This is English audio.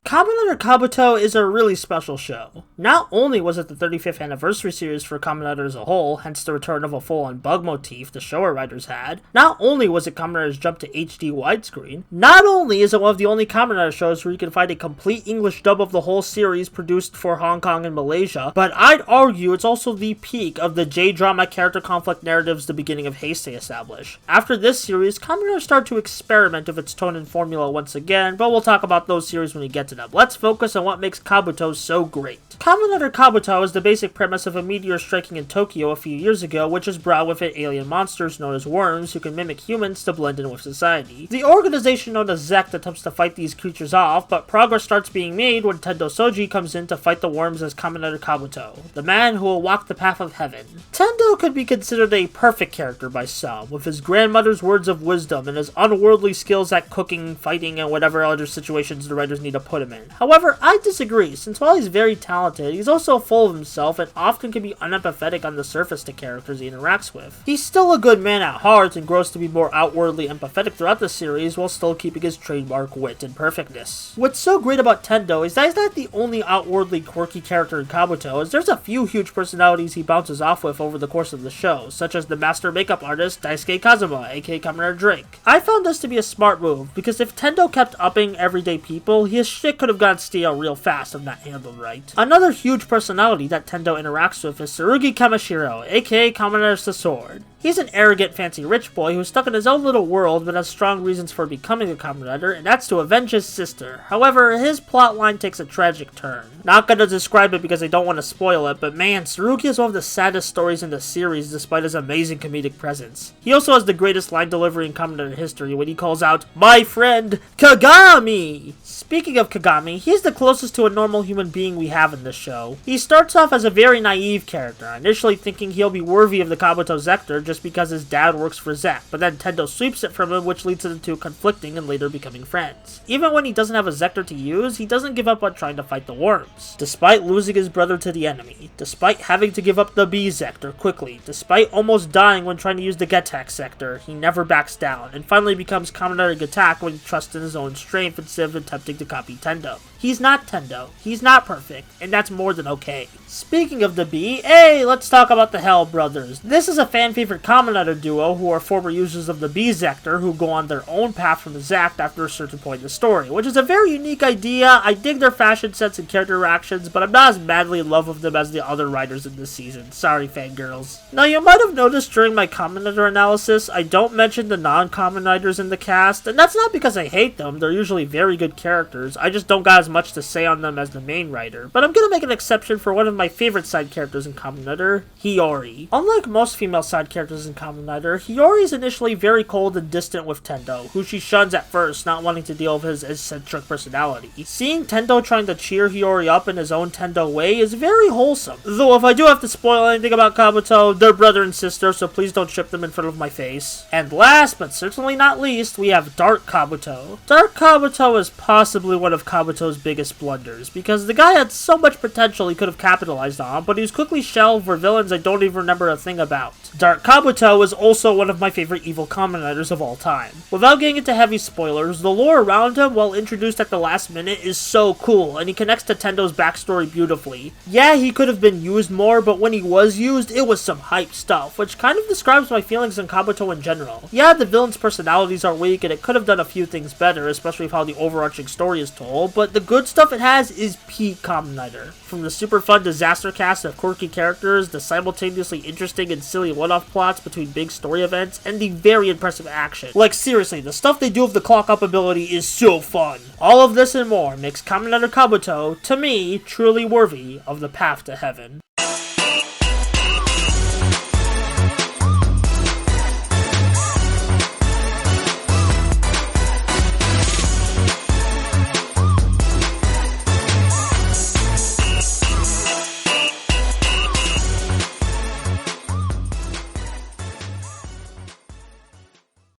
Kamen Rider Kabuto is a really special show. Not only was it the 35th anniversary series for Kamen Rider as a whole, hence the return of a full-on bug motif the Showa writers had, not only was it Kamen Rider's jump to HD widescreen, not only is it one of the only Kamen Rider shows where you can find a complete English dub of the whole series produced for Hong Kong and Malaysia, but I'd argue it's also the peak of the J-drama character conflict narratives the beginning of Heisei established. After this series, Kamen Rider started to experiment with its tone and formula once again, but we'll talk about those series when we get to them. Let's focus on what makes Kabuto so great. Kamen Rider Kabuto is the basic premise of a meteor striking in Tokyo a few years ago, which has brought with it alien monsters known as worms who can mimic humans to blend in with society. The organization known as Zect attempts to fight these creatures off, but progress starts being made when Tendo Soji comes in to fight the worms as Kamen Rider Kabuto, the man who will walk the path of heaven. Tendo could be considered a perfect character by some, with his grandmother's words of wisdom and his unworldly skills at cooking, fighting, and whatever other situations the writers need to put him in. However, I disagree, since while he's very talented, he's also full of himself and often can be unempathetic on the surface to characters he interacts with. He's still a good man at heart and grows to be more outwardly empathetic throughout the series while still keeping his trademark wit and perfectness. What's so great about Tendo is that he's not the only outwardly quirky character in Kabuto, as there's a few huge personalities he bounces off with over the course of the show, such as the master makeup artist Daisuke Kazuma, aka Kamen Rider Drake. I found this to be a smart move, because if Tendo kept upping everyday people, his shit could have gone stale real fast if not handled right. Another huge personality that Tendo interacts with is Tsurugi Kamashiro, aka Kamen Rider the Sword. He's an arrogant, fancy rich boy who's stuck in his own little world but has strong reasons for becoming a Kamen Rider, and that's to avenge his sister. However, his plotline takes a tragic turn. Not gonna describe it because I don't want to spoil it, but man, Tsurugi is one of the saddest stories in the series despite his amazing comedic presence. He also has the greatest line delivery in Kamen Rider history when he calls out, "My friend, Kagami!" Speaking of Kagami, he's the closest to a normal human being we have in this show. He starts off as a very naive character, initially thinking he'll be worthy of the Kabuto Zector just because his dad works for Zek, but then Tendo sweeps it from him, which leads them to conflicting and later becoming friends. Even when he doesn't have a Zector to use, he doesn't give up on trying to fight the worms. Despite losing his brother to the enemy, despite having to give up the B Zector quickly, despite almost dying when trying to use the Getak Sector, he never backs down, and finally becomes Kamen Rider Getak when he trusts in his own strength instead of attempting to copy Tendo. He's not Tendo, he's not perfect, and that's more than okay. Speaking of the B, hey, let's talk about the Hell Brothers. This is a fan-favorite Kamen Rider duo who are former users of the B Zector who go on their own path from the Zect after a certain point in the story, which is a very unique idea. I dig their fashion sense and character interactions, but I'm not as madly in love with them as the other writers in this season. Sorry, fangirls. Now, you might have noticed during my Kamen Rider analysis, I don't mention the non-Kamen Riders in the cast, and that's not because I hate them. They're usually very good characters. I just don't got as much to say on them as the main writer, but I'm gonna make an exception for one of my favorite side characters in Kamen Rider, Hiyori. Unlike most female side characters in Kamen Rider, Hiyori is initially very cold and distant with Tendo, who she shuns at first, not wanting to deal with his eccentric personality. Seeing Tendo trying to cheer Hiyori up in his own Tendo way is very wholesome. Though if I do have to spoil anything about Kabuto, they're brother and sister, so please don't ship them in front of my face. And last, but certainly not least, we have Dark Kabuto. Dark Kabuto is possibly one of Kabuto's biggest blunders, because the guy had so much potential he could have capitalized on, but he was quickly shelved for villains I don't even remember a thing about. Dark Kabuto is also one of my favorite evil Kamen Riders of all time. Without getting into heavy spoilers, the lore around him, while introduced at the last minute, is so cool, and he connects to Tendo's backstory beautifully. Yeah, he could have been used more, but when he was used, it was some hype stuff, which kind of describes my feelings on Kabuto in general. Yeah, the villains' personalities are weak, and it could have done a few things better, especially with how the overarching story is told, but the good stuff it has is peak Kamen Rider. From the super fun disaster cast of quirky characters, the simultaneously interesting and silly one-off plots between big story events, and the very impressive action. Like seriously, the stuff they do with the clock up ability is so fun. All of this and more makes Kamen Rider Kabuto, to me, truly worthy of the path to heaven.